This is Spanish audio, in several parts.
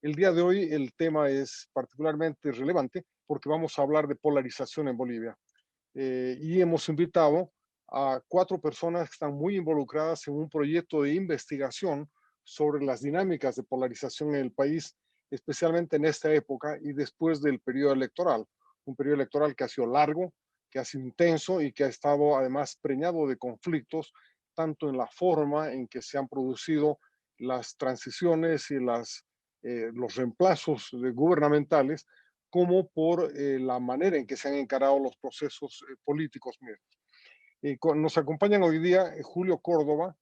El día de hoy el tema es particularmente relevante porque vamos a hablar de polarización en Bolivia. Y hemos invitado a 4 personas que están muy involucradas en un proyecto de investigación sobre las dinámicas de polarización en el país, especialmente en esta época y después del periodo electoral. Un periodo electoral que ha sido largo, que ha sido intenso y que ha estado además preñado de conflictos, tanto en la forma en que se han producido las transiciones y los reemplazos gubernamentales, como por la manera en que se han encarado los procesos políticos mismos. Nos acompañan hoy día Julio Córdoba,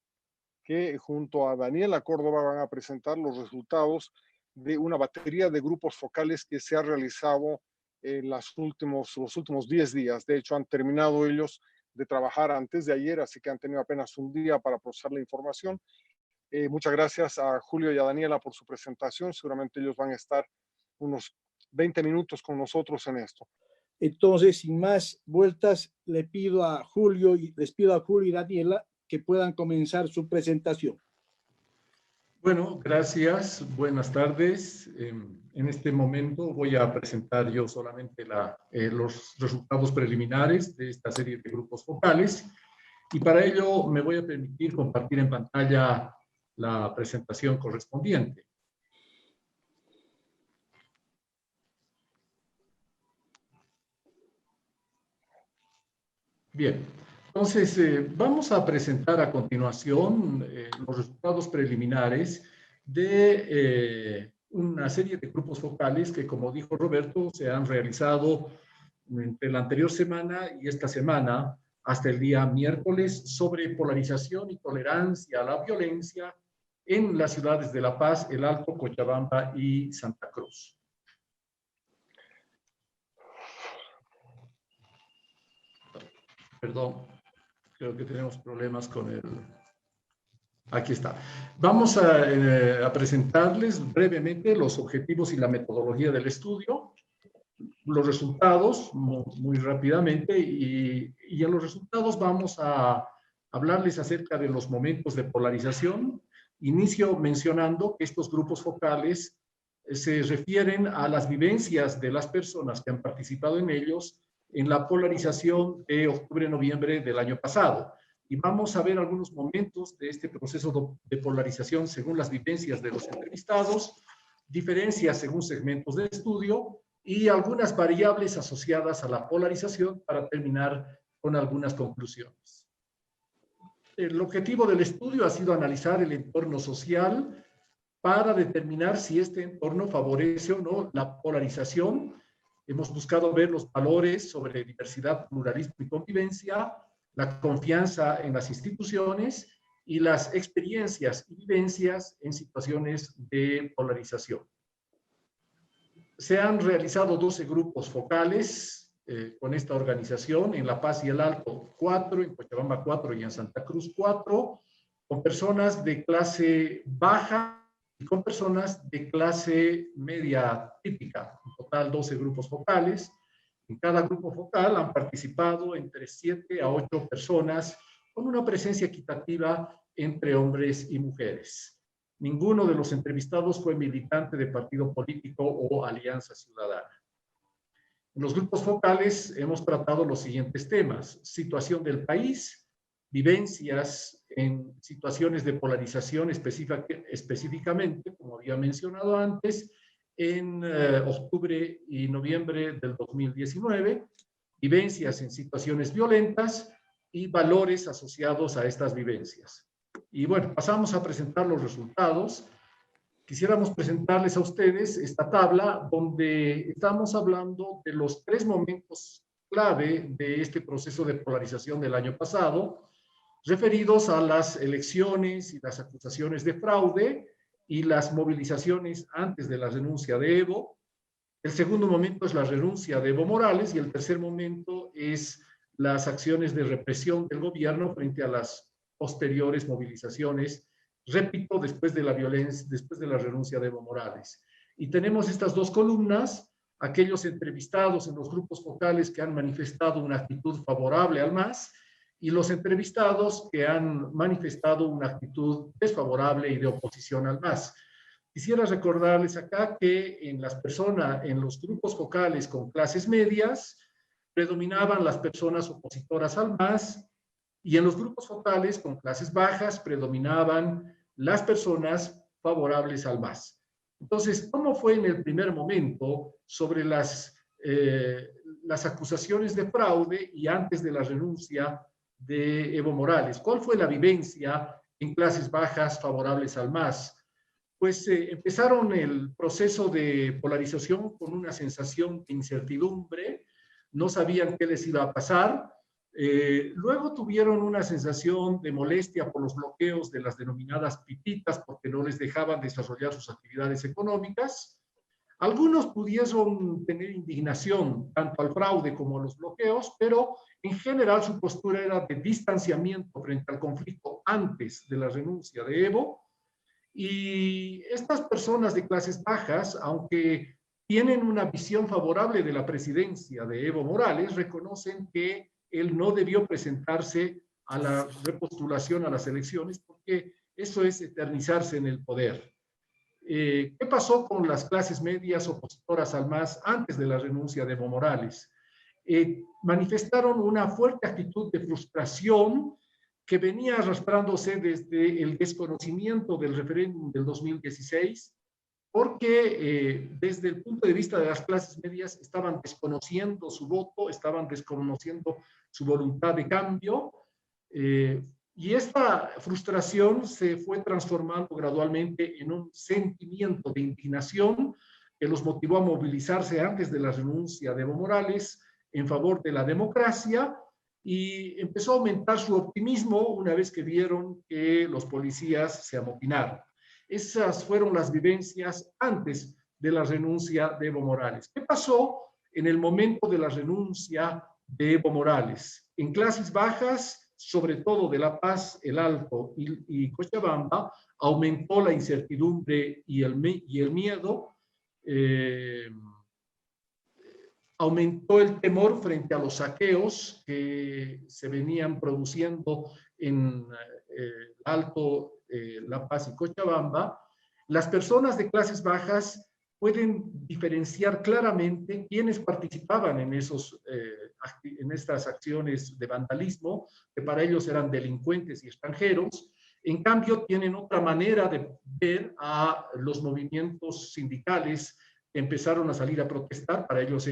que junto a Daniela Córdoba van a presentar los resultados de una batería de grupos focales que se ha realizado en los últimos 10 días. De hecho, han terminado ellos de trabajar antes de ayer, así que han tenido apenas un día para procesar la información. Muchas gracias a Julio y a Daniela por su presentación. Seguramente ellos van a estar unos 20 minutos con nosotros en esto. Entonces, sin más vueltas, les pido a Julio y Daniela que puedan comenzar su presentación. Bueno, gracias. Buenas tardes. En este momento voy a presentar yo solamente los resultados preliminares de esta serie de grupos focales, y para ello me voy a permitir compartir en pantalla la presentación correspondiente. Bien, entonces vamos a presentar a continuación los resultados preliminares de una serie de grupos focales que, como dijo Roberto, se han realizado entre la anterior semana y esta semana hasta el día miércoles sobre polarización y tolerancia a la violencia en las ciudades de La Paz, El Alto, Cochabamba y Santa Cruz. Perdón, creo que tenemos problemas con el... Aquí está. Vamos a presentarles brevemente los objetivos y la metodología del estudio, los resultados muy rápidamente, y en los resultados vamos a hablarles acerca de los momentos de polarización. Inicio mencionando que estos grupos focales se refieren a las vivencias de las personas que han participado en ellos en la polarización de octubre-noviembre del año pasado. Y vamos a ver algunos momentos de este proceso de polarización según las vivencias de los entrevistados, diferencias según segmentos de estudio y algunas variables asociadas a la polarización para terminar con algunas conclusiones. El objetivo del estudio ha sido analizar el entorno social para determinar si este entorno favorece o no la polarización. Hemos buscado ver los valores sobre diversidad, pluralismo y convivencia, la confianza en las instituciones y las experiencias y vivencias en situaciones de polarización. Se han realizado 12 grupos focales con esta organización, en La Paz y El Alto 4, en Cochabamba 4 y en Santa Cruz 4, con personas de clase baja y con personas de clase media típica. En total 12 grupos focales. En cada grupo focal han participado entre 7 a 8 personas con una presencia equitativa entre hombres y mujeres. Ninguno de los entrevistados fue militante de partido político o alianza ciudadana. En los grupos focales hemos tratado los siguientes temas: situación del país, vivencias en situaciones de polarización específicamente, como había mencionado antes, en octubre y noviembre del 2019, vivencias en situaciones violentas y valores asociados a estas vivencias. Y bueno, pasamos a presentar los resultados. Quisiéramos presentarles a ustedes esta tabla donde estamos hablando de los 3 momentos clave de este proceso de polarización del año pasado, referidos a las elecciones y las acusaciones de fraude y las movilizaciones antes de la renuncia de Evo. El segundo momento es la renuncia de Evo Morales y el tercer momento es las acciones de represión del gobierno frente a las posteriores movilizaciones, repito, después de la violencia, después de la renuncia de Evo Morales. Y tenemos estas 2 columnas, aquellos entrevistados en los grupos focales que han manifestado una actitud favorable al MAS y los entrevistados que han manifestado una actitud desfavorable y de oposición al MAS. quisiera recordarles acá que en los grupos focales con clases medias, predominaban las personas opositoras al MAS, y en los grupos focales con clases bajas predominaban las personas favorables al MAS. Entonces, ¿cómo fue en el primer momento sobre las acusaciones de fraude y antes de la renuncia de Evo Morales? ¿Cuál fue la vivencia en clases bajas favorables al MAS? Pues empezaron el proceso de polarización con una sensación de incertidumbre, no sabían qué les iba a pasar. Luego tuvieron una sensación de molestia por los bloqueos de las denominadas pipitas porque no les dejaban desarrollar sus actividades económicas. Algunos pudieron tener indignación tanto al fraude como a los bloqueos, pero en general su postura era de distanciamiento frente al conflicto antes de la renuncia de Evo. Y estas personas de clases bajas, aunque tienen una visión favorable de la presidencia de Evo Morales, reconocen que él no debió presentarse a la repostulación a las elecciones porque eso es eternizarse en el poder. ¿Qué pasó con las clases medias opositoras al MAS antes de la renuncia de Evo Morales? Manifestaron una fuerte actitud de frustración que venía arrastrándose desde el desconocimiento del referéndum del 2016, porque desde el punto de vista de las clases medias estaban desconociendo su voto, estaban desconociendo su voluntad de cambio, y esta frustración se fue transformando gradualmente en un sentimiento de indignación que los motivó a movilizarse antes de la renuncia de Evo Morales en favor de la democracia, y empezó a aumentar su optimismo una vez que vieron que los policías se amotinaron. Esas fueron las vivencias antes de la renuncia de Evo Morales. ¿Qué pasó en el momento de la renuncia de Evo Morales? En clases bajas, sobre todo de La Paz, El Alto y Cochabamba, aumentó la incertidumbre y el miedo, aumentó el temor frente a los saqueos que se venían produciendo en Alto, La Paz y Cochabamba. Las personas de clases bajas pueden diferenciar claramente quiénes participaban en estas acciones de vandalismo, que para ellos eran delincuentes y extranjeros. En cambio, tienen otra manera de ver a los movimientos sindicales que empezaron a salir a protestar. Para ellos,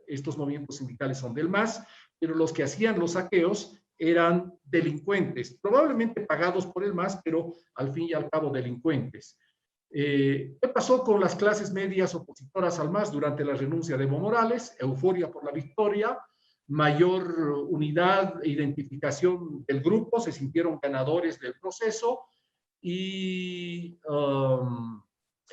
estos movimientos sindicales son del MAS, pero los que hacían los saqueos eran delincuentes, probablemente pagados por el MAS, pero al fin y al cabo delincuentes. ¿Qué pasó con las clases medias opositoras al MAS durante la renuncia de Evo Morales? Euforia por la victoria, mayor unidad e identificación del grupo, se sintieron ganadores del proceso y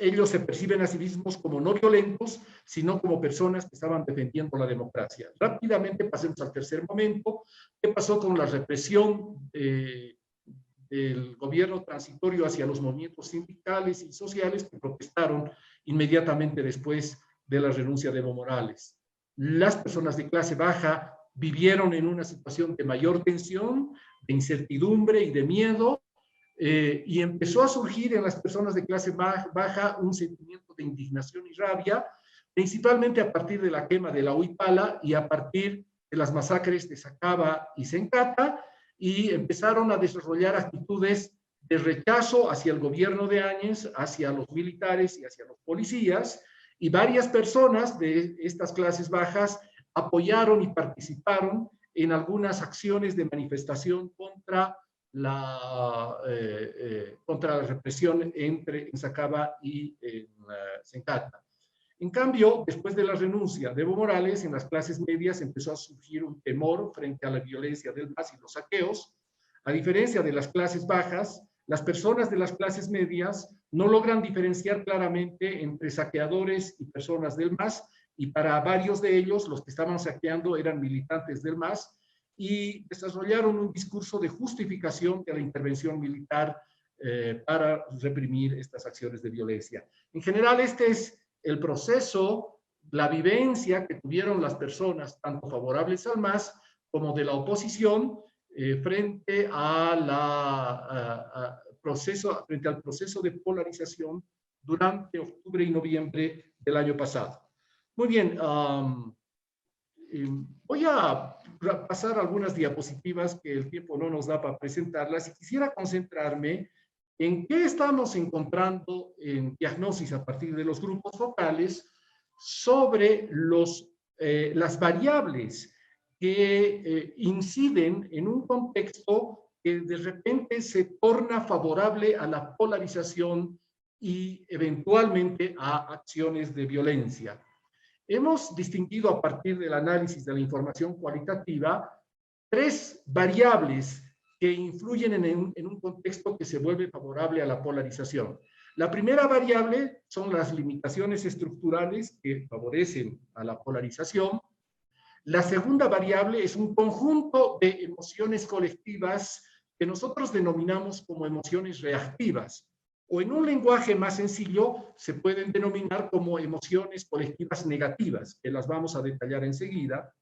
ellos se perciben a sí mismos como no violentos, sino como personas que estaban defendiendo la democracia. Rápidamente pasemos al tercer momento. ¿Qué pasó con la represión del gobierno transitorio hacia los movimientos sindicales y sociales que protestaron inmediatamente después de la renuncia de Evo Morales? Las personas de clase baja vivieron en una situación de mayor tensión, de incertidumbre y de miedo, y empezó a surgir en las personas de clase baja un sentimiento de indignación y rabia, principalmente a partir de la quema de la Huipala y a partir de las masacres de Sacaba y Sencata, y empezaron a desarrollar actitudes de rechazo hacia el gobierno de Áñez, hacia los militares y hacia los policías, y varias personas de estas clases bajas apoyaron y participaron en algunas acciones de manifestación contra la represión en Sacaba y en Sencata. En cambio, después de la renuncia de Evo Morales, en las clases medias empezó a surgir un temor frente a la violencia del MAS y los saqueos. A diferencia de las clases bajas, las personas de las clases medias no logran diferenciar claramente entre saqueadores y personas del MAS, y para varios de ellos, los que estaban saqueando eran militantes del MAS, y desarrollaron un discurso de justificación de la intervención militar para reprimir estas acciones de violencia. En general, este es el proceso, la vivencia que tuvieron las personas, tanto favorables al MAS como de la oposición, frente al proceso de polarización durante octubre y noviembre del año pasado. Muy bien, voy a pasar algunas diapositivas que el tiempo no nos da para presentarlas y quisiera concentrarme en qué estamos encontrando en diagnosis a partir de los grupos focales sobre las variables que inciden en un contexto que de repente se torna favorable a la polarización y eventualmente a acciones de violencia. Hemos distinguido a partir del análisis de la información cualitativa 3 variables que influyen en un contexto que se vuelve favorable a la polarización. La primera variable son las limitaciones estructurales que favorecen a la polarización. La segunda variable es un conjunto de emociones colectivas que nosotros denominamos como emociones reactivas, o en un lenguaje más sencillo se pueden denominar como emociones colectivas negativas, que las vamos a detallar enseguida.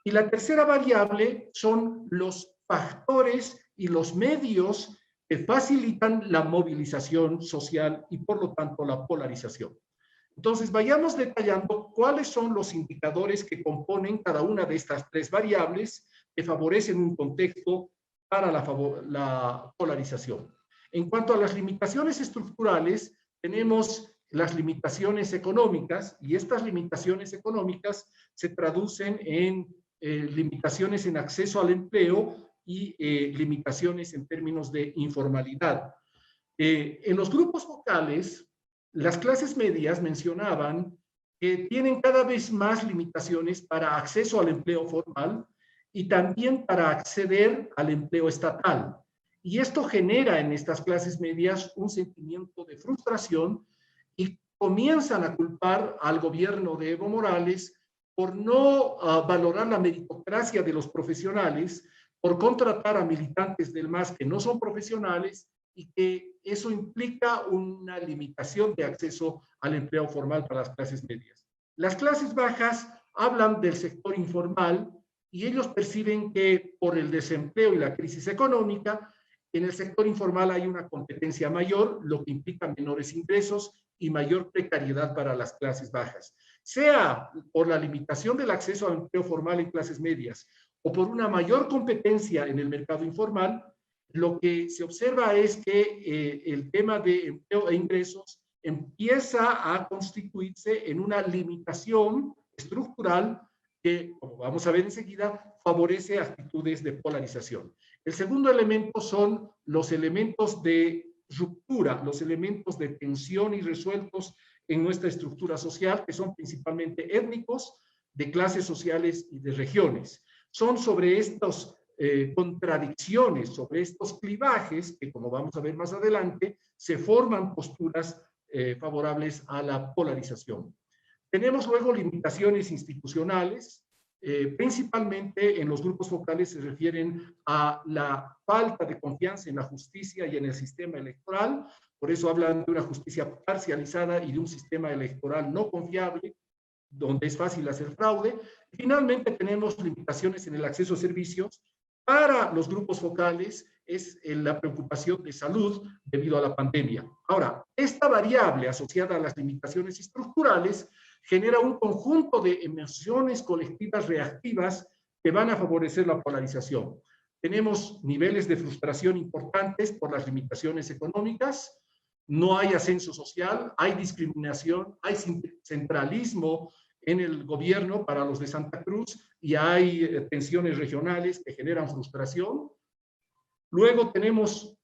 Y la tercera variable son los factores y los medios que facilitan la movilización social y por lo tanto la polarización. Entonces, vayamos detallando cuáles son los indicadores que componen cada una de estas 3 variables que favorecen un contexto para la polarización. En cuanto a las limitaciones estructurales, tenemos las limitaciones económicas, y estas limitaciones económicas se traducen en limitaciones en acceso al empleo y limitaciones en términos de informalidad. En los grupos focales, las clases medias mencionaban que tienen cada vez más limitaciones para acceso al empleo formal y también para acceder al empleo estatal. Y esto genera en estas clases medias un sentimiento de frustración y comienzan a culpar al gobierno de Evo Morales por no valorar la meritocracia de los profesionales, por contratar a militantes del MAS que no son profesionales y que eso implica una limitación de acceso al empleo formal para las clases medias. Las clases bajas hablan del sector informal y ellos perciben que por el desempleo y la crisis económica, en el sector informal hay una competencia mayor, lo que implica menores ingresos y mayor precariedad para las clases bajas. Sea por la limitación del acceso al empleo formal en clases medias o por una mayor competencia en el mercado informal, lo que se observa es que el tema de empleo e ingresos empieza a constituirse en una limitación estructural que, como vamos a ver enseguida, favorece actitudes de polarización. El segundo elemento son los elementos de ruptura, los elementos de tensión irresueltos en nuestra estructura social, que son principalmente étnicos, de clases sociales y de regiones. Son sobre estos contradicciones, sobre estos clivajes, que como vamos a ver más adelante, se forman posturas favorables a la polarización. Tenemos luego limitaciones institucionales, principalmente en los grupos focales se refieren a la falta de confianza en la justicia y en el sistema electoral, por eso hablan de una justicia parcializada y de un sistema electoral no confiable, donde es fácil hacer fraude. Finalmente tenemos limitaciones en el acceso a servicios. Para los grupos focales es la preocupación de salud debido a la pandemia. Ahora, esta variable asociada a las limitaciones estructurales genera un conjunto de emociones colectivas reactivas que van a favorecer la polarización. Tenemos niveles de frustración importantes por las limitaciones económicas, no hay ascenso social, hay discriminación, hay centralismo en el gobierno para los de Santa Cruz y hay tensiones regionales que generan frustración. Luego tenemos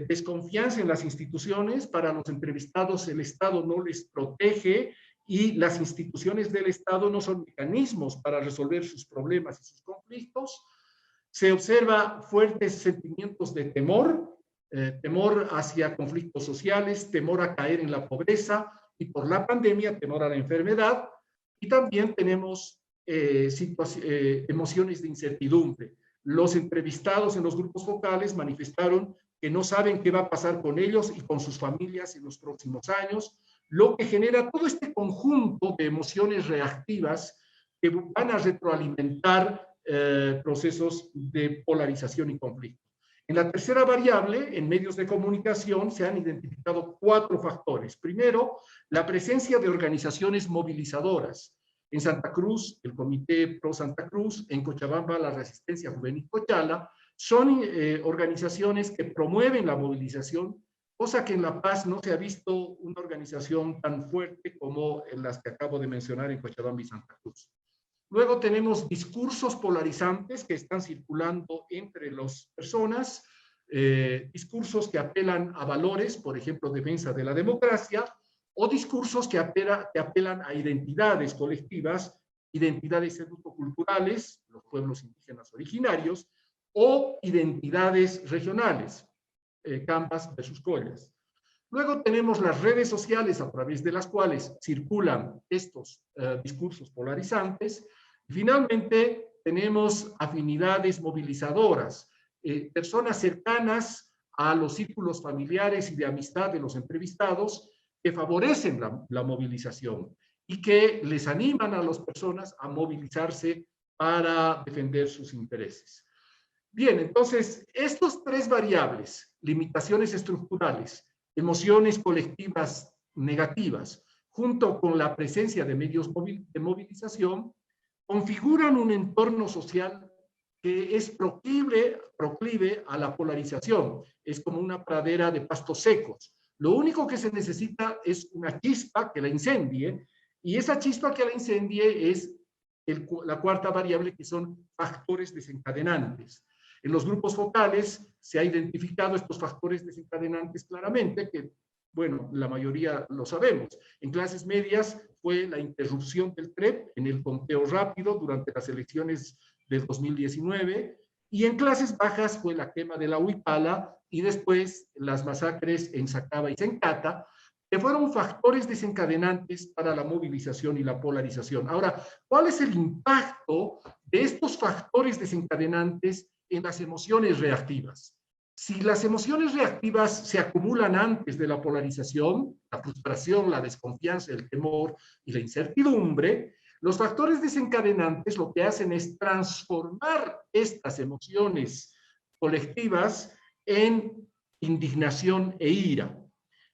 desconfianza en las instituciones. Para los entrevistados el Estado no les protege y las instituciones del Estado no son mecanismos para resolver sus problemas y sus conflictos. Se observa fuertes sentimientos de temor, temor hacia conflictos sociales, temor a caer en la pobreza y por la pandemia, temor a la enfermedad. Y también tenemos emociones de incertidumbre. Los entrevistados en los grupos focales manifestaron que no saben qué va a pasar con ellos y con sus familias en los próximos años, lo que genera todo este conjunto de emociones reactivas que van a retroalimentar procesos de polarización y conflicto. En la tercera variable, en medios de comunicación, se han identificado 4 factores. Primero, la presencia de organizaciones movilizadoras. En Santa Cruz, el Comité Pro Santa Cruz; en Cochabamba, la Resistencia Juvenil Cochala. Son organizaciones que promueven la movilización, cosa que en La Paz no se ha visto una organización tan fuerte como en las que acabo de mencionar en Cochabamba y Santa Cruz. Luego tenemos discursos polarizantes que están circulando entre las personas, discursos que apelan a valores, por ejemplo, defensa de la democracia, o discursos que apelan a identidades colectivas, identidades educoculturales, los pueblos indígenas originarios, o identidades regionales, Cambas versus Collas. Luego tenemos las redes sociales a través de las cuales circulan estos discursos polarizantes. Y finalmente tenemos afinidades movilizadoras, personas cercanas a los círculos familiares y de amistad de los entrevistados que favorecen la movilización y que les animan a las personas a movilizarse para defender sus intereses. Bien, entonces, estos 3 variables, limitaciones estructurales, emociones colectivas negativas, junto con la presencia de medios de movilización, configuran un entorno social que es proclive a la polarización. Es como una pradera de pastos secos. Lo único que se necesita es una chispa que la incendie, y esa chispa que la incendie es la 4ª variable, que son factores desencadenantes. En los grupos focales se ha identificado estos factores desencadenantes claramente, que, bueno, la mayoría lo sabemos. En clases medias fue la interrupción del TREP en el conteo rápido durante las elecciones del 2019, y en clases bajas fue la quema de la Huipala y después las masacres en Sacaba y Sencata, que fueron factores desencadenantes para la movilización y la polarización. Ahora, ¿cuál es el impacto de estos factores desencadenantes en las emociones reactivas? Si las emociones reactivas se acumulan antes de la polarización, la frustración, la desconfianza, el temor y la incertidumbre, los factores desencadenantes lo que hacen es transformar estas emociones colectivas en indignación e ira.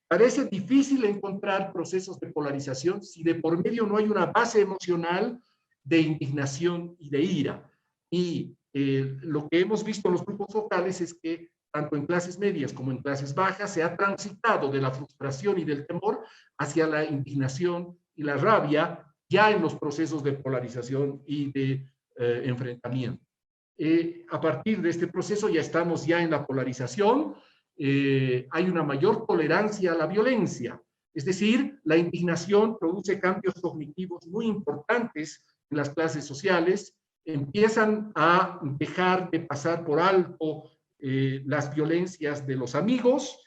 Parece difícil encontrar procesos de polarización si de por medio no hay una base emocional de indignación y de ira. Y lo que hemos visto en los grupos focales es que tanto en clases medias como en clases bajas se ha transitado de la frustración y del temor hacia la indignación y la rabia ya en los procesos de polarización y de enfrentamiento. A partir de este proceso ya estamos ya en la polarización. Hay una mayor tolerancia a la violencia, es decir, la indignación produce cambios cognitivos muy importantes en las clases sociales, empiezan a dejar de pasar por alto las violencias de los amigos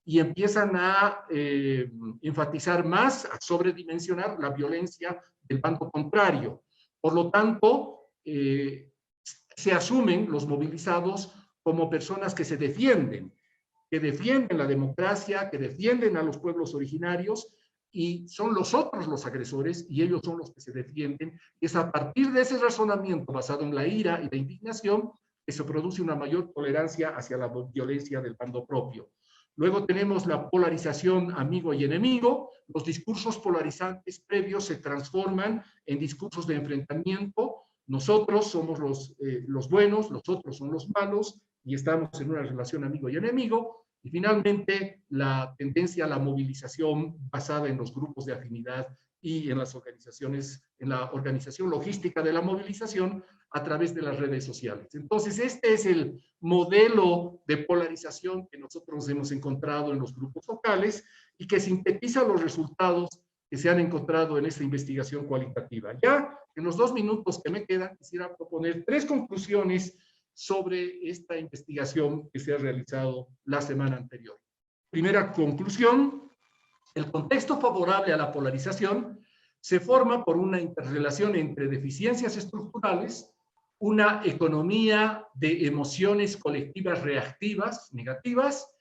y empiezan a enfatizar más, a sobredimensionar la violencia del bando contrario. Por lo tanto, se asumen los movilizados como personas que se defienden, que defienden la democracia, que defienden a los pueblos originarios, y son los otros los agresores y ellos son los que se defienden. Es a partir de ese razonamiento basado en la ira y la indignación que se produce una mayor tolerancia hacia la violencia del bando propio. Luego tenemos la polarización amigo y enemigo. Los discursos polarizantes previos se transforman en discursos de enfrentamiento. Nosotros somos los buenos, los otros son los malos, y estamos en una relación amigo y enemigo. Y finalmente, la tendencia a la movilización basada en los grupos de afinidad y en las organizaciones, en la organización logística de la movilización a través de las redes sociales. Entonces, este es el modelo de polarización que nosotros hemos encontrado en los grupos focales y que sintetiza los resultados que se han encontrado en esta investigación cualitativa. Ya en los 2 minutos que me quedan, quisiera proponer 3 conclusiones sobre esta investigación que se ha realizado la semana anterior. Primera conclusión: el contexto favorable a la polarización se forma por una interrelación entre deficiencias estructurales, una economía de emociones colectivas reactivas, negativas,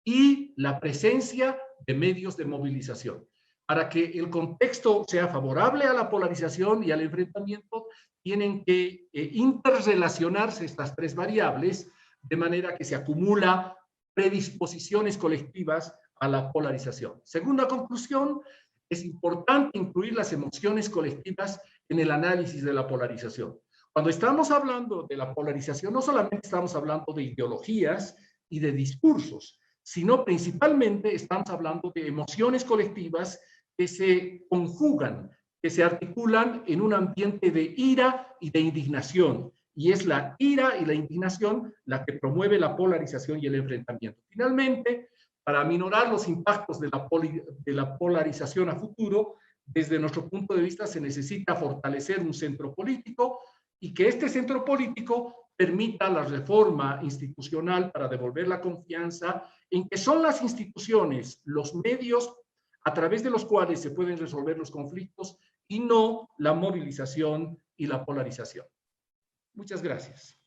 y la presencia de medios de movilización. Para que el contexto sea favorable a la polarización y al enfrentamiento, tienen que interrelacionarse estas 3 variables de manera que se acumula predisposiciones colectivas a la polarización. Segunda conclusión, es importante incluir las emociones colectivas en el análisis de la polarización. Cuando estamos hablando de la polarización, no solamente estamos hablando de ideologías y de discursos, sino principalmente estamos hablando de emociones colectivas que se conjugan, que se articulan en un ambiente de ira y de indignación. Y es la ira y la indignación la que promueve la polarización y el enfrentamiento. Finalmente, para aminorar los impactos de la polarización a futuro, desde nuestro punto de vista se necesita fortalecer un centro político y que este centro político permita la reforma institucional para devolver la confianza en que son las instituciones, los medios a través de los cuales se pueden resolver los conflictos y no la movilización y la polarización. Muchas gracias.